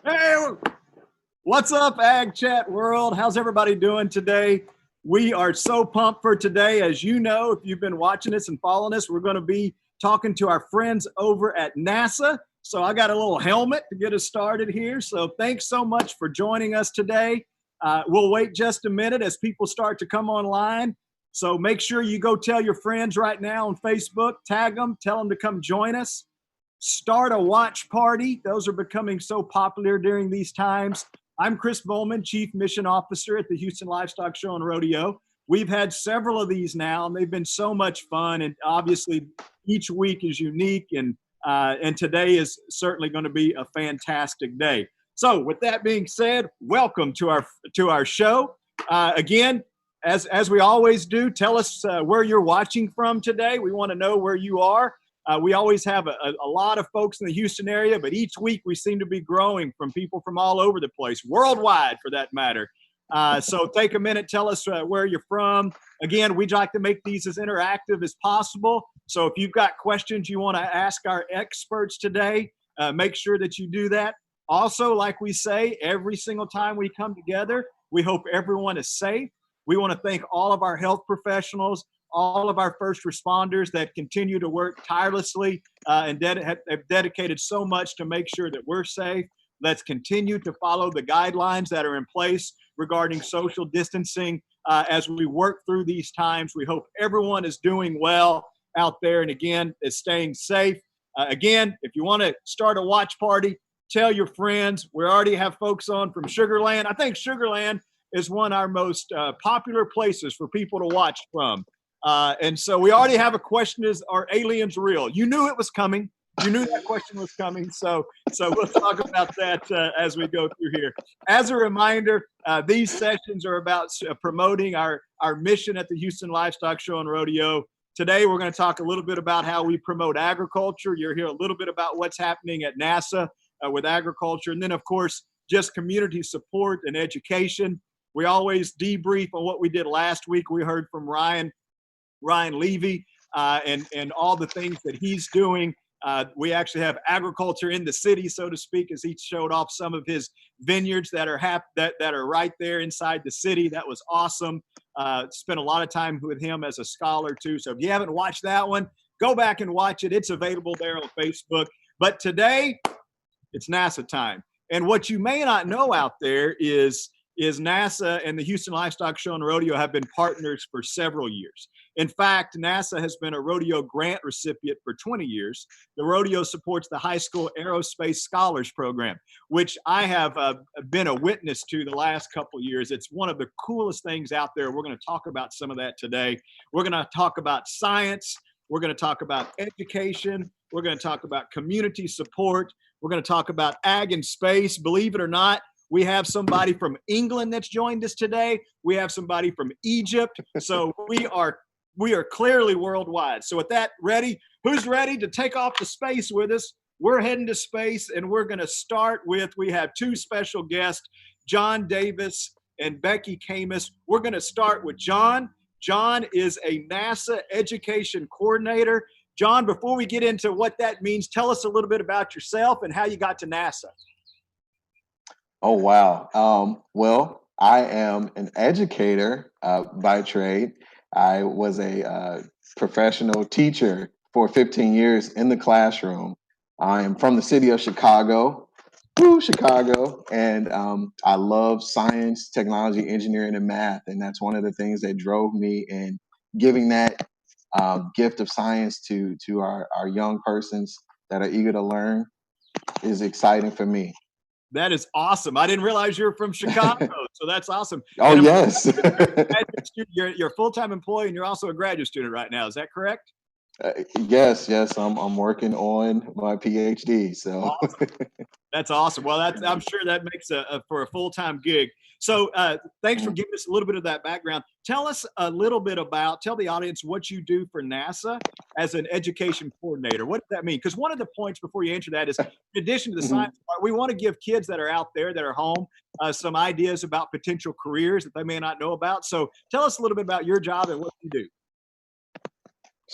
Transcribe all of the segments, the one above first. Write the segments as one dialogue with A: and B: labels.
A: Hey, what's up, AgChat world? How's everybody doing today? We are so pumped for today. As you know, if you've been watching us and following us, we're going to be talking to our friends over at NASA. So I got a little helmet to get us started here. So thanks so much for joining us today. We'll wait just a minute as people start to come online. So make sure you go tell your friends right now on Facebook, tag them, tell them to come join us. Start a watch party. Those are becoming so popular during these times. I'm Chris Bowman, Chief Mission Officer at the Houston Livestock Show and Rodeo. We've had several of these now, and they've been so much fun. And obviously, each week is unique, and today is certainly going to be a fantastic day. So, with that being said, welcome to our show. Again, as we always do, tell us where you're watching from today. We want to know where you are. We always have a lot of folks in the Houston area, but each week we seem to be growing from people from all over the place, worldwide for that matter. So take a minute, tell us where you're from. Again, we'd like to make these as interactive as possible. So if you've got questions you want to ask our experts today, make sure that you do that. Also, like we say, every single time we come together, we hope everyone is safe. We want to thank all of our health professionals, all of our first responders that continue to work tirelessly and have dedicated so much to make sure that we're safe. Let's continue to follow the guidelines that are in place regarding social distancing as we work through these times. We hope everyone is doing well out there and again is staying safe. Again, if you want to start a watch party, tell your friends. We already have folks on from Sugarland. I think Sugarland is one of our most popular places for people to watch from. And so we already have a question: are aliens real? You knew it was coming. You knew that question was coming. So we'll talk about that as we go through here. As a reminder, these sessions are about promoting our mission at the Houston Livestock Show and Rodeo. Today, we're going to talk a little bit about how we promote agriculture. You'll hear a little bit about what's happening at NASA with agriculture. And then, of course, just community support and education. We always debrief on what we did last week. We heard from Ryan Levy and all the things that he's doing. We actually have agriculture in the city, so to speak, as he showed off some of his vineyards that are right there inside the city. That was awesome. Spent a lot of time with him as a scholar too. So if you haven't watched that one, go back and watch it. It's available there on Facebook. But today, it's NASA time. And what you may not know out there is NASA and the Houston Livestock Show and Rodeo have been partners for several years. In fact, NASA has been a rodeo grant recipient for 20 years. The rodeo supports the high school Aerospace Scholars Program, which I have been a witness to the last couple of years. It's one of the coolest things out there. We're going to talk about some of that today. We're going to talk about science. We're going to talk about education. We're going to talk about community support. We're going to talk about ag and space. Believe it or not, we have somebody from England that's joined us today. We have somebody from Egypt. So we are clearly worldwide. So with that, ready? Who's ready to take off to space with us? We're heading to space, and we're going to start with, we have two special guests, John Davis and Becky Camus. We're going to start with John. John is a NASA education coordinator. John, before we get into what that means, tell us a little bit about yourself and how you got to NASA.
B: Oh, wow. Well, I am an educator by trade. I was a professional teacher for 15 years in the classroom. I am from the city of Chicago, Chicago, and I love science, technology, engineering, and math. And that's one of the things that drove me in giving that gift of science to our young persons that are eager to learn is exciting for me.
A: That is awesome. I didn't realize you were from Chicago, so that's awesome.
B: Oh, yes.
A: You're a full-time employee, and you're also a graduate student right now. Is that correct?
B: Yes. I'm working on my PhD. So
A: awesome. That's awesome. Well, I'm sure that makes for a full-time gig. So thanks for giving us a little bit of that background. Tell us a little bit tell the audience what you do for NASA as an education coordinator. What does that mean? Because one of the points before you answer that is, in addition to the science part, we want to give kids that are out there that are home some ideas about potential careers that they may not know about. So tell us a little bit about your job and what you do.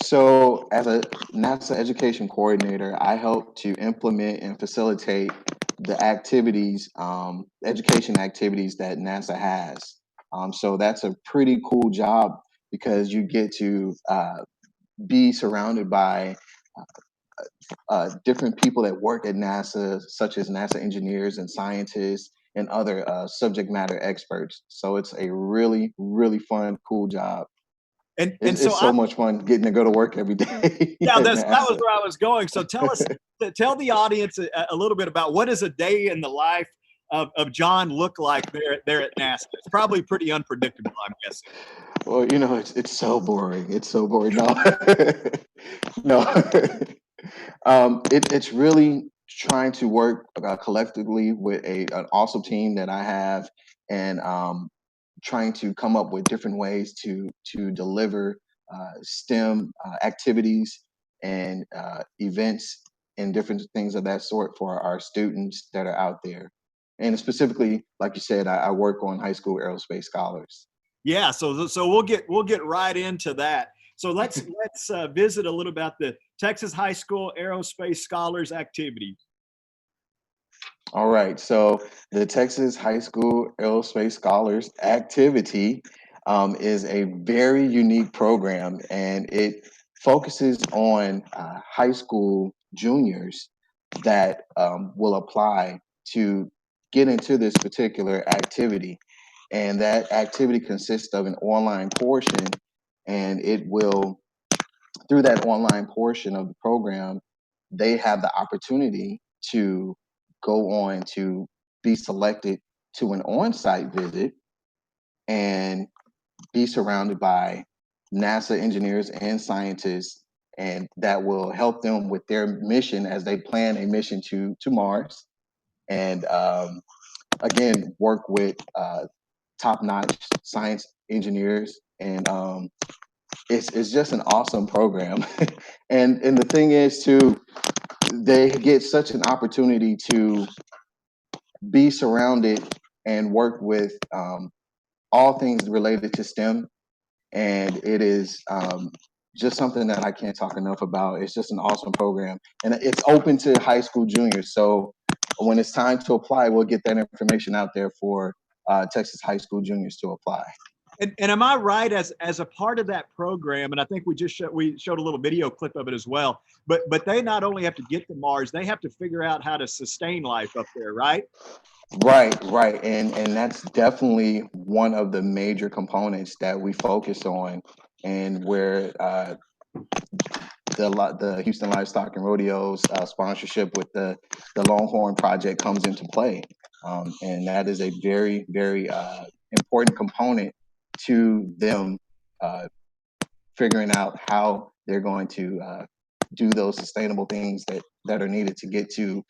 B: So as a NASA education coordinator, I help to implement and facilitate the activities, education activities that NASA has. So that's a pretty cool job because you get to be surrounded by different people that work at NASA, such as NASA engineers and scientists and other subject matter experts. So it's a really, really fun, cool job.
A: And so
B: It's so much fun getting to go to work every day
A: yeah,
B: at
A: that was
B: NASA.
A: where I was going. So tell the audience a little bit about what does a day in the life of John look like there at NASA. It's probably pretty unpredictable, I'm guessing.
B: Well, it's so boring. It's so boring. No, no. It's really trying to work collectively with an awesome team that I have, and trying to come up with different ways to deliver STEM activities and events and different things of that sort for our students that are out there. And specifically, like you said, I work on high school aerospace scholars.
A: Yeah, so we'll get right into that. So let's visit a little about the Texas High School Aerospace Scholars activity.
B: All right. So the Texas High School Aerospace Scholars Activity is a very unique program, and it focuses on high school juniors that will apply to get into this particular activity. And that activity consists of an online portion, and it will, through that online portion of the program, they have the opportunity to go on to be selected to an on-site visit and be surrounded by NASA engineers and scientists, and that will help them with their mission as they plan a mission to Mars. And again, work with top-notch science engineers, and it's just an awesome program. And the thing is too, they get such an opportunity to be surrounded and work with all things related to STEM. And it is just something that I can't talk enough about. It's just an awesome program. And it's open to high school juniors. So when it's time to apply, we'll get that information out there for Texas high school juniors to apply.
A: And am I right as a part of that program? And I think we showed a little video clip of it as well. But they not only have to get to Mars, they have to figure out how to sustain life up there, right?
B: Right. And that's definitely one of the major components that we focus on, and where the Houston Livestock and Rodeos sponsorship with the Longhorn Project comes into play. And that is a very, very important component to them uh, figuring out how they're going to do those sustainable things that are needed to get to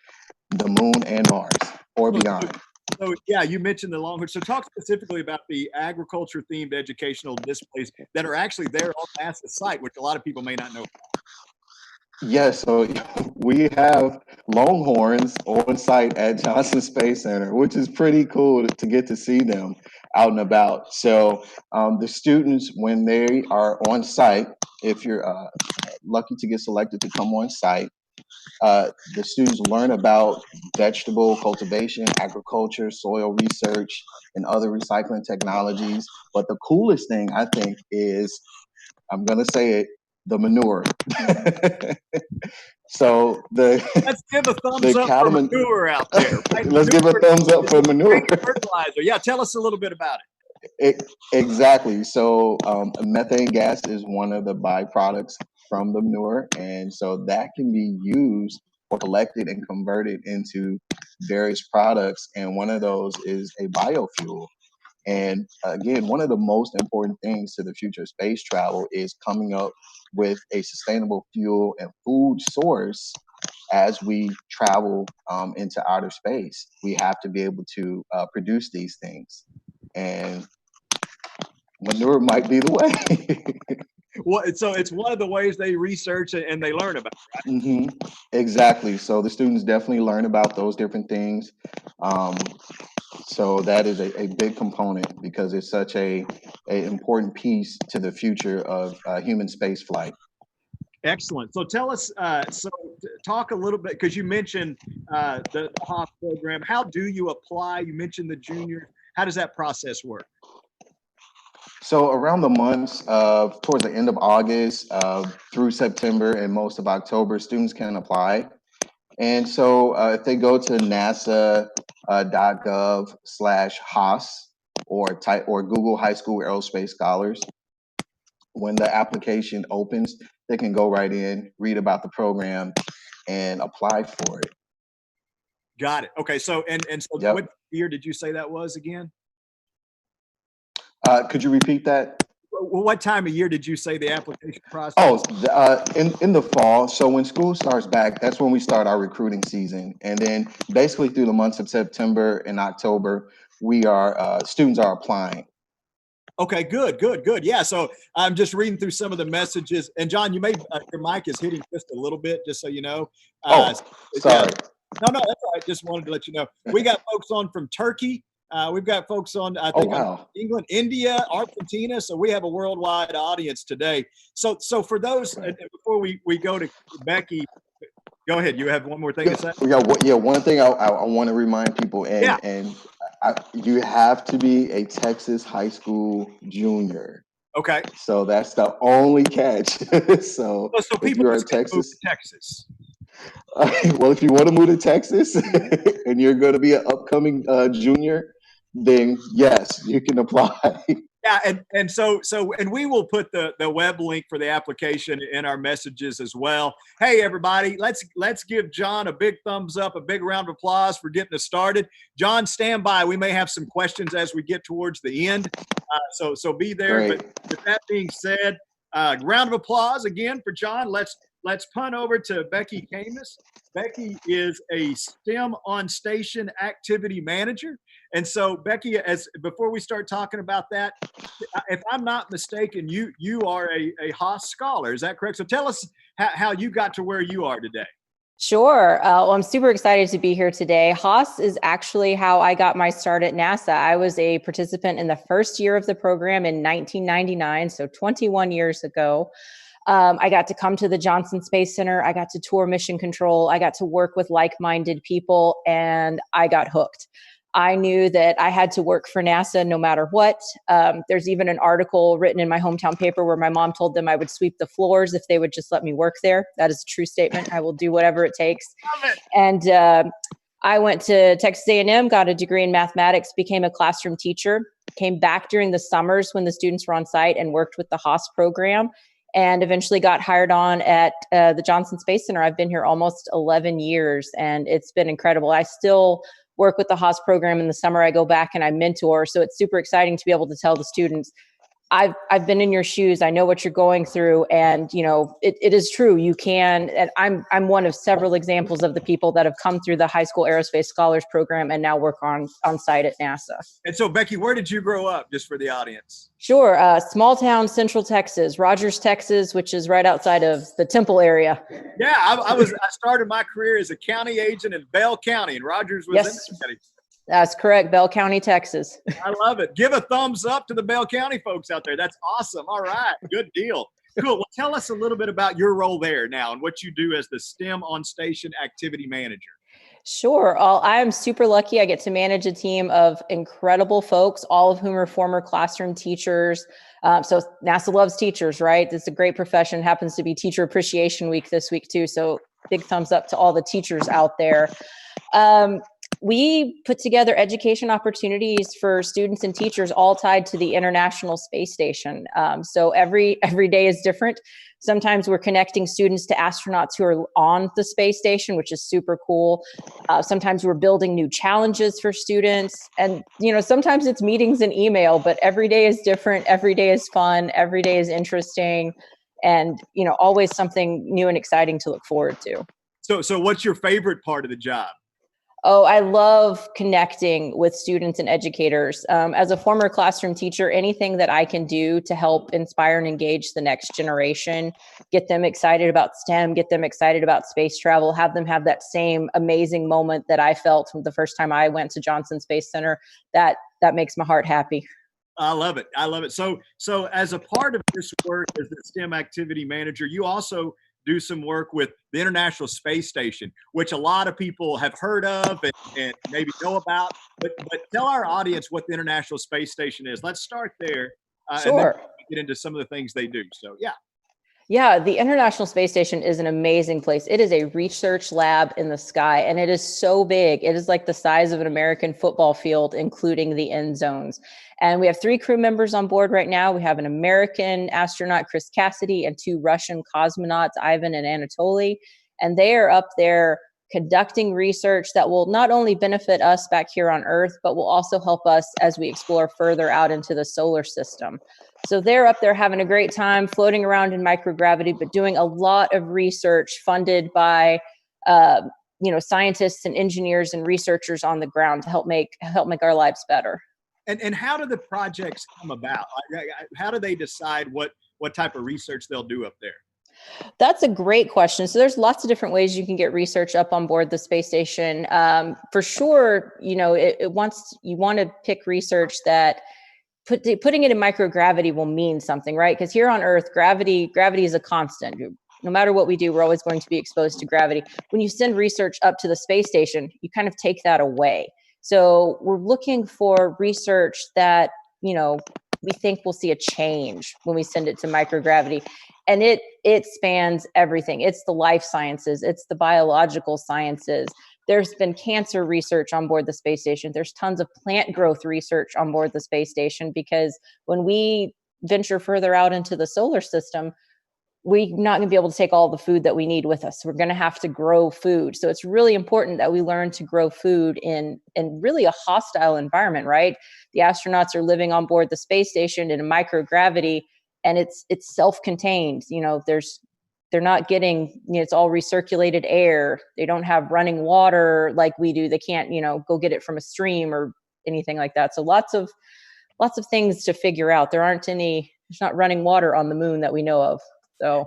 B: the moon and Mars or
A: So,
B: beyond.
A: so yeah, you mentioned the Longhorn. So talk specifically about the agriculture themed educational displays that are actually there on NASA's site, which a lot of people may not know.
B: Yes, so we have Longhorns on site at Johnson Space Center, which is pretty cool to get to see them out and about. So the students, when they are on site, if you're lucky to get selected to come on site, the students learn about vegetable cultivation, agriculture, soil research, and other recycling technologies. But the coolest thing I think is, I'm going to say it, the manure. So
A: Let's give a thumbs
B: the
A: up for
B: cattlemen,
A: manure out there, right?
B: let's give a
A: Manure
B: thumbs up
A: is
B: for
A: a
B: manure.
A: great fertilizer. Yeah, tell us a little bit about it.
B: Exactly. So methane gas is one of the byproducts from the manure, and so that can be used or collected and converted into various products. And one of those is a biofuel. And again, one of the most important things to the future of space travel is coming up with a sustainable fuel and food source as we travel into outer space. We have to be able to produce these things. And manure might be the way.
A: Well, so it's one of the ways they research and they learn about.
B: hmm Exactly. So the students definitely learn about those different things. Um, so that is a big component because it's such a important piece to the future of human space flight.
A: Excellent. So tell us, talk a little bit, because you mentioned the Haas program. How do you apply? You mentioned the juniors. How does that process work?
B: So around the months towards the end of August through September and most of October, students can apply. And so if they go to nasa.gov/HAAS or Google High School Aerospace Scholars, when the application opens, they can go right in, read about the program, and apply for it.
A: Got it. Okay. So, and so
B: Yep.
A: what year did you say that was again?
B: Could you repeat that?
A: Well, what time of year did you say the application process?
B: Oh, in the fall. So when school starts back, that's when we start our recruiting season, and then basically through the months of September and October, students are applying.
A: Okay, good. Yeah, so I'm just reading through some of the messages, and John, you may your mic is hitting just a little bit, just so you know.
B: Sorry.
A: No, that's all right. Just wanted to let you know. We got folks on from Turkey. We've got folks on, I think, England, India, Argentina. So we have a worldwide audience today. So for those, before we go to Becky, go ahead. You have one more thing to say?
B: Yeah. One thing I want to remind people, you have to be a Texas high school junior.
A: Okay.
B: So that's the only catch. So if you're in Texas, well, if you want to move to Texas and you're going to be an upcoming junior, then yes, you can apply.
A: Yeah, and so we will put the web link for the application in our messages as well. Hey everybody, let's give John a big thumbs up, a big round of applause for getting us started. John, stand by. We may have some questions as we get towards the end, so be there.
B: Great.
A: But with that being said, round of applause again for John. Let's punt over to Becky Camus. Becky is a STEM on Station activity manager. And so, Becky, before we start talking about that, if I'm not mistaken, you are a Haas scholar. Is that correct? So tell us how you got to where you are today.
C: Sure. Well, I'm super excited to be here today. Haas is actually how I got my start at NASA. I was a participant in the first year of the program in 1999, so 21 years ago. I got to come to the Johnson Space Center. I got to tour mission control. I got to work with like-minded people, and I got hooked. I knew that I had to work for NASA no matter what. There's even an article written in my hometown paper where my mom told them I would sweep the floors if they would just let me work there. That is a true statement. I will do whatever it takes. And I went to Texas A&M, got a degree in mathematics, became a classroom teacher, came back during the summers when the students were on site and worked with the Haas program, and eventually got hired on at the Johnson Space Center. I've been here almost 11 years, and it's been incredible. I still work with the Haas program in the summer. I go back and I mentor. So it's super exciting to be able to tell the students, I've been in your shoes. I know what you're going through. And, you know, it is true. You can, and I'm one of several examples of the people that have come through the High School Aerospace Scholars Program and now work on site at NASA.
A: And so, Becky, where did you grow up, just for the audience?
C: Sure. Small town, Central Texas, Rogers, Texas, which is right outside of the Temple area.
A: Yeah, I started my career as a county agent in Bell County, and Rogers was in the county.
C: That's correct. Bell County, Texas.
A: I love it. Give a thumbs up to the Bell County folks out there. That's awesome. All right. Good deal. Cool. Well, tell us a little bit about your role there now and what you do as the STEM on Station activity manager.
C: Sure. I am super lucky. I get to manage a team of incredible folks, all of whom are former classroom teachers. So NASA loves teachers, right? It's a great profession. It happens to be Teacher Appreciation Week this week too. So big thumbs up to all the teachers out there. We put together education opportunities for students and teachers all tied to the International Space Station. So every day is different. Sometimes we're connecting students to astronauts who are on the space station, which is super cool. Sometimes we're building new challenges for students. And, you know, sometimes it's meetings and email, but every day is different. Every day is fun. Every day is interesting. And, you know, always something new and exciting to look forward to.
A: So what's your favorite part of the job?
C: Oh, I love connecting with students and educators. As a former classroom teacher, anything that I can do to help inspire and engage the next generation, get them excited about STEM, get them excited about space travel, have them have that same amazing moment that I felt from the first time I went to Johnson Space Center, that makes my heart happy.
A: I love it. I love it. So as a part of this work as the STEM activity manager, you also do some work with the International Space Station, which a lot of people have heard of and maybe know about. But tell our audience what the International Space Station is. Let's start there, and then
C: Sure.
A: get into some of the things they do. So, yeah.
C: Yeah, the International Space Station is an amazing place. It is a research lab in the sky, and it is so big. It is like the size of an American football field, including the end zones. And we have 3 crew members on board right now. We have an American astronaut, Chris Cassidy, and 2 Russian cosmonauts, Ivan and Anatoly. And they are up there conducting research that will not only benefit us back here on Earth, but will also help us as we explore further out into the solar system. So they're up there having a great time floating around in microgravity, but doing a lot of research funded by, scientists and engineers and researchers on the ground to help make our lives better.
A: And how do the projects come about? How do they decide what type of research they'll do up there?
C: That's a great question. So there's lots of different ways you can get research up on board the space station. For sure, you want to pick research that putting it in microgravity will mean something, right? Because here on Earth, gravity is a constant. No matter what we do, we're always going to be exposed to gravity. When you send research up to the space station, you kind of take that away. So we're looking for research that, we think we'll see a change when we send it to microgravity. And it spans everything. It's the life sciences, it's the biological sciences. There's been cancer research on board the space station. There's tons of plant growth research on board the space station, because when we venture further out into the solar system, we're not going to be able to take all the food that we need with us. We're going to have to grow food. So it's really important that we learn to grow food in really a hostile environment, right? The astronauts are living on board the space station in a microgravity, and it's self-contained. They're not getting, it's all recirculated air. They don't have running water like we do. They can't, go get it from a stream or anything like that. So lots of things to figure out. There's not running water on the moon that we know of. So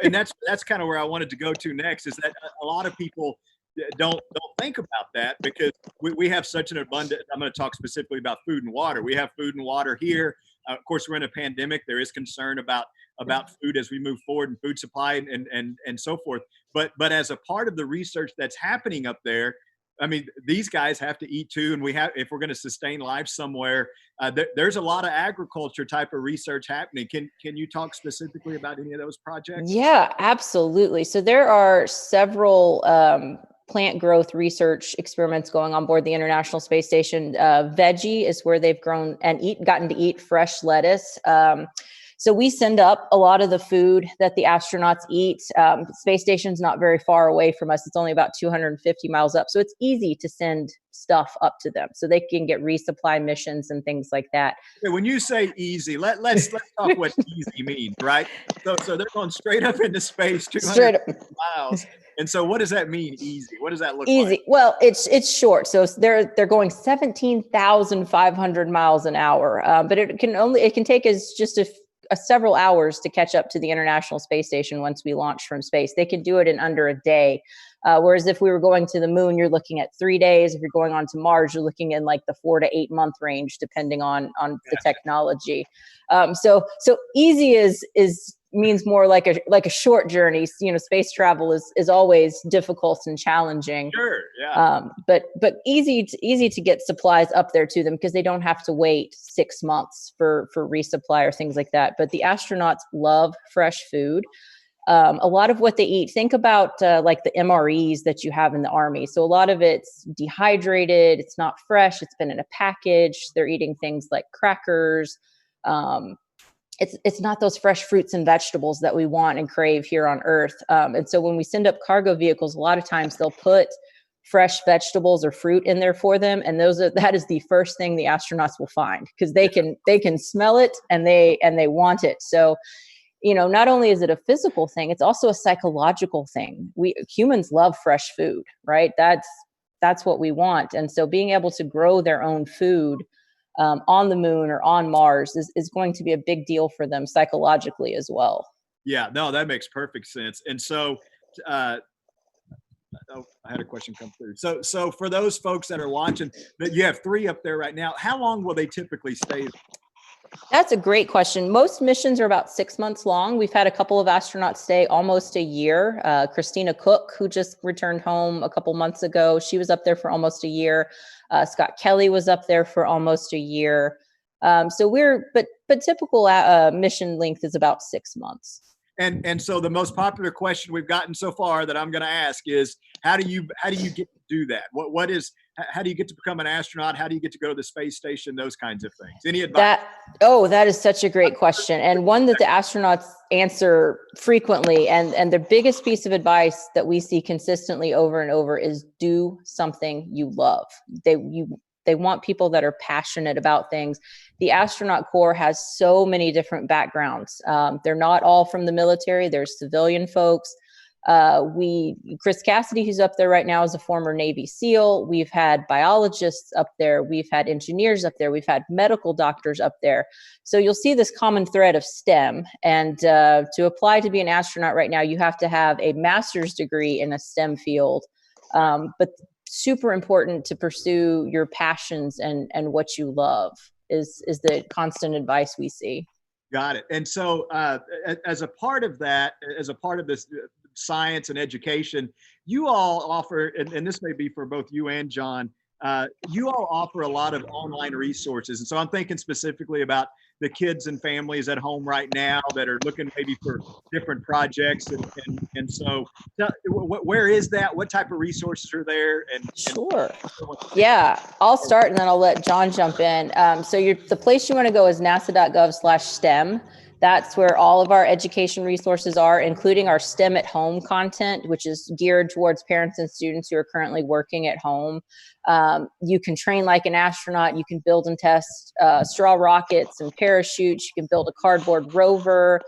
A: and that's kind of where I wanted to go to next, is that a lot of people don't think about that, because we have such an abundant, I'm going to talk specifically about food and water. We have food and water here. Of course, we're in a pandemic. There is concern about food as we move forward, and food supply and so forth. But as a part of the research that's happening up there, I mean, these guys have to eat too, and if we're going to sustain life somewhere, there's a lot of agriculture type of research happening. Can you talk specifically about any of those projects?
C: Yeah, absolutely. So there are several plant growth research experiments going on board the International Space Station. Veggie is where they've grown and gotten to eat fresh lettuce. So we send up a lot of the food that the astronauts eat. Space station's not very far away from us. It's only about 250 miles up. So it's easy to send stuff up to them so they can get resupply missions and things like that.
A: Okay, when you say easy, let's talk what easy means, right? So they're going straight up into space, 200 miles. And so what does that mean, easy? What does that look like?
C: Easy. Well, it's short. So they're going 17,500 miles an hour. But it can take us just several hours to catch up to the International Space Station once we launch from space. They can do it in under a day. Whereas if we were going to the moon, you're looking at 3 days. If you're going on to Mars, you're looking in like the 4 to 8 month range, depending on the technology. So easy means more like a short journey. Space travel is always difficult and challenging.
A: Sure, yeah.
C: But easy to get supplies up there to them, because they don't have to wait 6 months for resupply or things like that. But the astronauts love fresh food. A lot of what they eat, think about like the MREs that you have in the Army. So a lot of it's dehydrated, it's not fresh, it's been in a package. They're eating things like crackers. It's not those fresh fruits and vegetables that we want and crave here on Earth. And so when we send up cargo vehicles, a lot of times they'll put fresh vegetables or fruit in there for them. And that is the first thing the astronauts will find, because they can smell it and they want it. So, not only is it a physical thing, it's also a psychological thing. We humans love fresh food, right? That's what we want. And so being able to grow their own food on the moon or on Mars is going to be a big deal for them psychologically as well.
A: Yeah, no, that makes perfect sense. And so, I had a question come through. So for those folks that are watching, that you have 3 up there right now, how long will they typically stay?
C: That's a great question. Most missions are about 6 months long. We've had a couple of astronauts stay almost a year. Christina Cook, who just returned home a couple months ago, she was up there for almost a year. Scott Kelly was up there for almost a year. But typical mission length is about 6 months.
A: And so the most popular question we've gotten so far that I'm going to ask is, how do you get to do that? How do you get to become an astronaut? How do you get to go to the space station? Those kinds of things. Any advice?
C: That is such a great question, and one that the astronauts answer frequently. And the biggest piece of advice that we see consistently over and over is do something you love. They want people that are passionate about things. The astronaut corps has so many different backgrounds. They're not all from the military. There's civilian folks. Chris Cassidy, who's up there right now, is a former Navy SEAL. We've had biologists up there. We've had engineers up there. We've had medical doctors up there. So you'll see this common thread of STEM. And to apply to be an astronaut right now, you have to have a master's degree in a STEM field. But super important to pursue your passions and what you love is the constant advice we see.
A: Got it. And so as a part of that, as a part of this science and education, you all offer, and this may be for both you and John, you all offer a lot of online resources. And so I'm thinking specifically about the kids and families at home right now that are looking maybe for different projects. And so where is that? What type of resources are there?
C: Sure. Yeah, I'll start and then I'll let John jump in. So the place you want to go is nasa.gov/STEM. That's where all of our education resources are, including our STEM at home content, which is geared towards parents and students who are currently working at home. You can train like an astronaut. You can build and test straw rockets and parachutes. You can build a cardboard rover.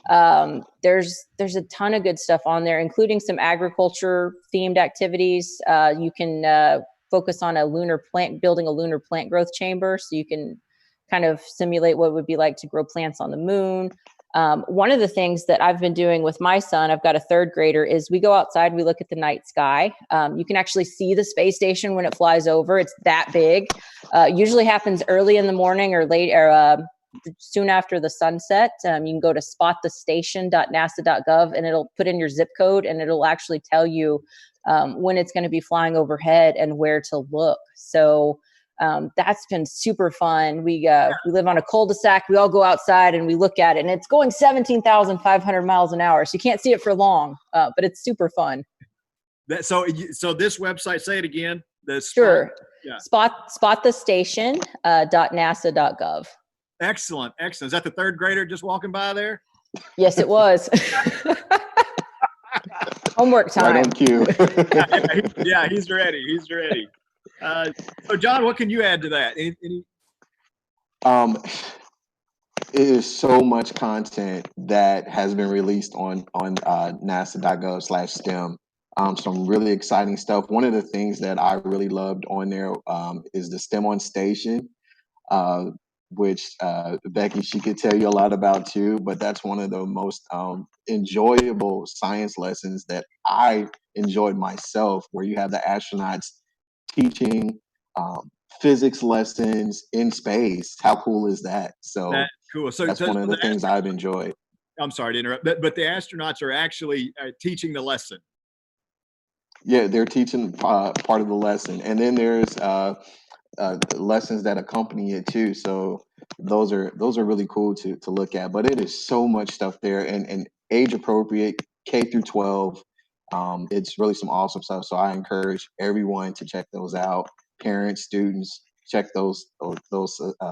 C: There's a ton of good stuff on there, including some agriculture themed activities. You can focus on building a lunar plant growth chamber, so you can kind of simulate what it would be like to grow plants on the moon. One of the things that I've been doing with my son, I've got a third grader, is we go outside, we look at the night sky. You can actually see the space station when it flies over. It's that big. Usually happens early in the morning or late or soon after the sunset. You can go to spotthestation.nasa.gov and it'll put in your zip code and it'll actually tell you when it's going to be flying overhead and where to look. So that's been super fun. We live on a cul-de-sac. We all go outside and we look at it, and it's going 17,500 miles an hour. So you can't see it for long, but it's super fun.
A: So this website, say it again.
C: Sure. Yeah. Spotthestation.nasa.gov.
A: Excellent. Is that the third grader just walking by there?
C: Yes, it was. Homework time.
B: Right on cue.
A: Yeah, he's ready. So John, what can you add to that? Any...
B: It is so much content that has been released on nasa.gov/STEM. Some really exciting stuff. One of the things that I really loved on there is the STEM on Station, which Becky, she could tell you a lot about too, but that's one of the most enjoyable science lessons that I enjoyed myself, where you have the astronauts teaching physics lessons in space. How cool is that? So
A: that's cool. So
B: that's one of the things I've enjoyed.
A: I'm sorry to interrupt, but the astronauts are actually teaching the lesson.
B: Yeah, they're teaching part of the lesson, and then there's lessons that accompany it too. So those are really cool to look at. But it is so much stuff there, and age appropriate, K through 12. It's really some awesome stuff. So I encourage everyone to check those out. Parents, students, check those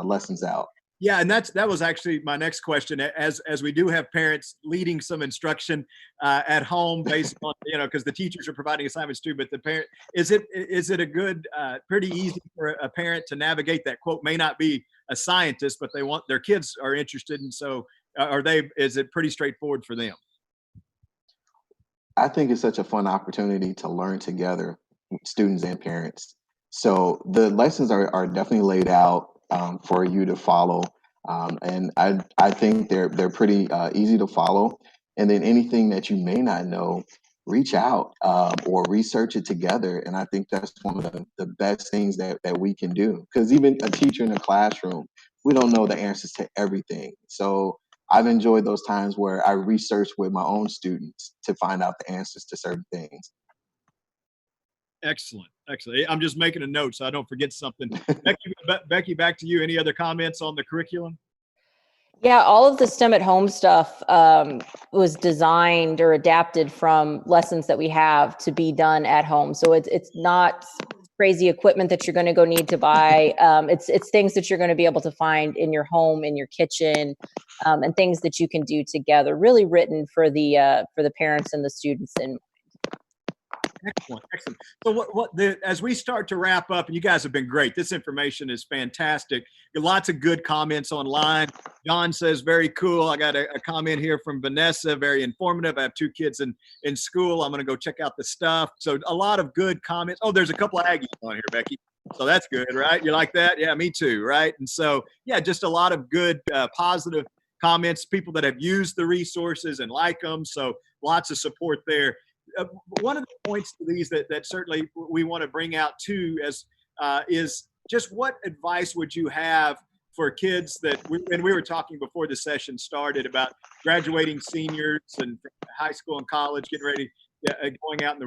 B: lessons out.
A: Yeah, and that was actually my next question. As we do have parents leading some instruction at home based on, because the teachers are providing assignments too, but the parent, is it a good, pretty easy for a parent to navigate that? Quote, may not be a scientist, but their kids are interested, and so is it pretty straightforward for them?
B: I think it's such a fun opportunity to learn together, students and parents. So the lessons are definitely laid out for you to follow. And I think they're pretty easy to follow. And then anything that you may not know, reach out or research it together. And I think that's one of the best things that we can do. Because even a teacher in a classroom, we don't know the answers to everything. So I've enjoyed those times where I research with my own students to find out the answers to certain things.
A: Excellent. Excellent. I'm just making a note so I don't forget something. Becky, back to you. Any other comments on the curriculum?
C: Yeah, all of the STEM at home stuff was designed or adapted from lessons that we have to be done at home. So it's not crazy equipment that you're going to go need to buy. It's things that you're going to be able to find in your home, in your kitchen, and things that you can do together. Really written for the parents and the students. And
A: Excellent, excellent. So as we start to wrap up, and you guys have been great. This information is fantastic. Lots of good comments online. John says, very cool. I got a comment here from Vanessa, very informative. I have 2 kids in school. I'm going to go check out the stuff. So a lot of good comments. Oh, there's a couple of Aggies on here, Becky. So that's good, right? You like that? Yeah, me too, right? And so, yeah, just a lot of good, positive comments, people that have used the resources and like them. So lots of support there. One of the points to these that certainly we want to bring out too is just what advice would you have for kids that and we were talking before the session started about graduating seniors and high school and college, getting ready, going out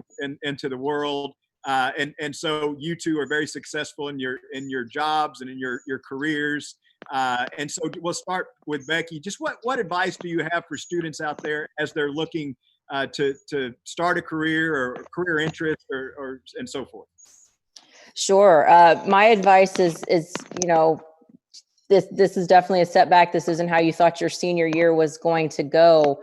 A: into the world. And so you two are very successful in your jobs and in your careers. And so we'll start with Becky. Just what advice do you have for students out there as they're looking to start a career or career interest or and so forth?
C: Sure. My advice is, this is definitely a setback. This isn't how you thought your senior year was going to go.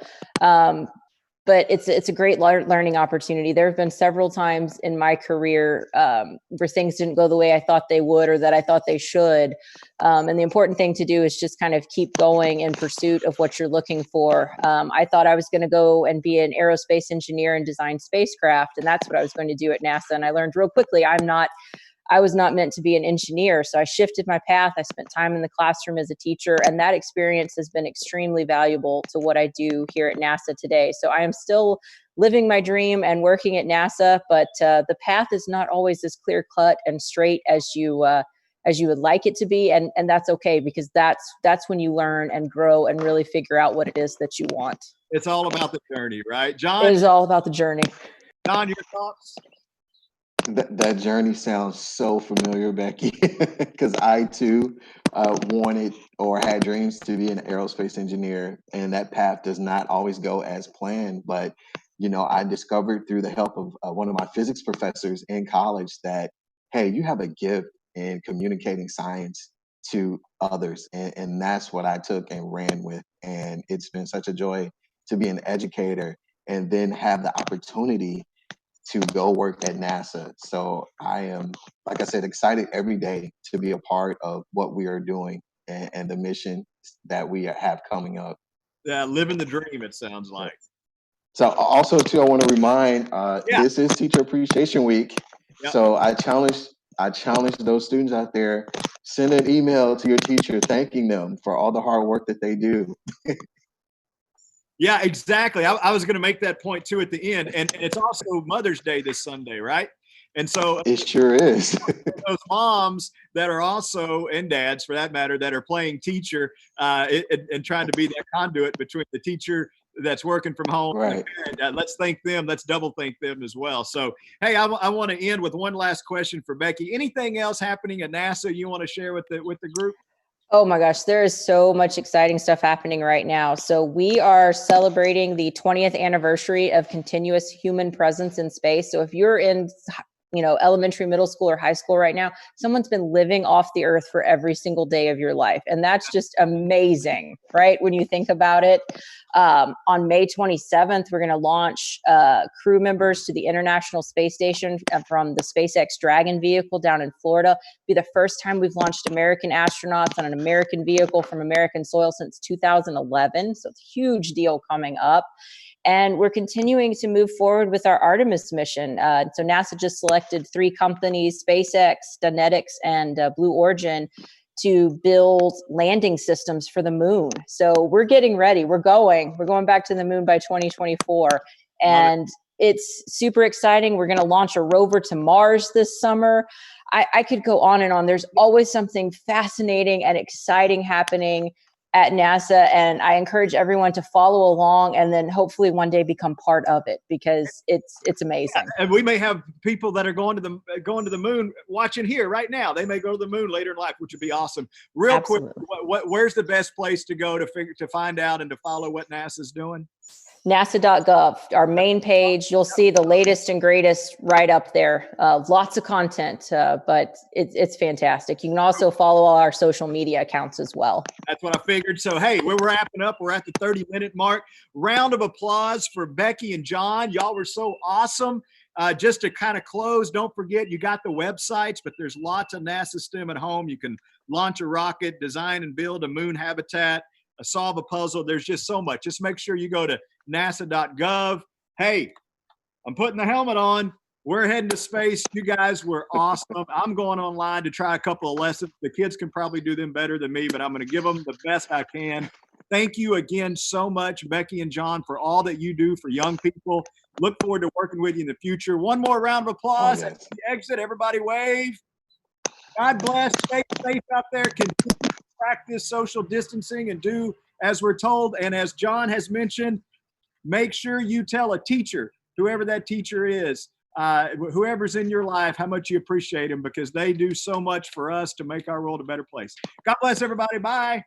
C: But it's a great learning opportunity. There have been several times in my career where things didn't go the way I thought they would or that I thought they should. And the important thing to do is just kind of keep going in pursuit of what you're looking for. I thought I was going to go and be an aerospace engineer and design spacecraft, and that's what I was going to do at NASA. And I learned real quickly I was not meant to be an engineer. So I shifted my path. I spent time in the classroom as a teacher, and that experience has been extremely valuable to what I do here at NASA today. So I am still living my dream and working at NASA, but the path is not always as clear cut and straight as you would like it to be. And that's okay, because that's when you learn and grow and really figure out what it is that you want.
A: It's all about the journey, right? John?
C: It is all about the journey.
A: John, your thoughts?
B: That journey sounds so familiar, Becky, because I too wanted or had dreams to be an aerospace engineer, and that path does not always go as planned. But I discovered through the help of one of my physics professors in college that, hey, you have a gift in communicating science to others, and that's what I took and ran with. And it's been such a joy to be an educator and then have the opportunity to go work at NASA. So I am, like I said, excited every day to be a part of what we are doing and the mission that we have coming up.
A: Yeah, living the dream, it sounds like.
B: So also too, I want to remind,
A: Yeah.
B: This is Teacher Appreciation Week.
A: Yep.
B: So I challenge those students out there, send an email to your teacher thanking them for all the hard work that they do.
A: Yeah, exactly. I was going to make that point too at the end. And it's also Mother's Day this Sunday, right? And so
B: it sure is.
A: Those moms that are also, and dads for that matter, that are playing teacher and trying to be that conduit between the teacher that's working from home.
B: Right.
A: And let's thank them. Let's double thank them as well. So, hey, I want to end with one last question for Becky. Anything else happening at NASA you want to share with the group?
C: Oh my gosh, there is so much exciting stuff happening right now. So we are celebrating the 20th anniversary of continuous human presence in space. So if you're in elementary, middle school, or high school right now, someone's been living off the earth for every single day of your life. And that's just amazing, right? When you think about it. On May 27th, we're going to launch crew members to the International Space Station from the SpaceX Dragon vehicle down in Florida. It'll be the first time we've launched American astronauts on an American vehicle from American soil since 2011. So it's a huge deal coming up. And we're continuing to move forward with our Artemis mission. So NASA just selected 3 companies, SpaceX, Dynetics, and Blue Origin, to build landing systems for the moon. So we're getting ready. We're going back to the moon by 2024. And it's super exciting. We're going to launch a rover to Mars this summer. I could go on and on. There's always something fascinating and exciting happening at NASA, and I encourage everyone to follow along and then hopefully one day become part of it, because it's amazing.
A: Yeah, and we may have people that are going to the moon watching here right now. They may go to the moon later in life, which would be awesome. Real
C: Absolutely.
A: quick, where's the best place to go to find out and to follow what NASA's doing?
C: NASA.gov, our main page. You'll see the latest and greatest right up there. Lots of content, but it's fantastic. You can also follow all our social media accounts as well.
A: That's what I figured. So, hey, we're wrapping up. We're at the 30-minute mark. Round of applause for Becky and John. Y'all were so awesome. Just to kind of close, don't forget, you got the websites, but there's lots of NASA STEM at home. You can launch a rocket, design and build a moon habitat, solve a puzzle. There's just so much. Just make sure you go to nasa.gov. Hey, I'm putting the helmet on. We're heading to space. You guys were awesome. I'm going online to try a couple of lessons. The kids can probably do them better than me, but I'm going to give them the best I can. Thank you again so much, Becky and John, for all that you do for young people. Look forward to working with you in the future. One more round of applause.
B: Oh, yes.
A: At the exit, everybody wave. God bless. Stay safe out there. Continue to practice social distancing and do as we're told. And as John has mentioned, make sure you tell a teacher, whoever that teacher is, whoever's in your life, how much you appreciate them, because they do so much for us to make our world a better place. God bless everybody. Bye.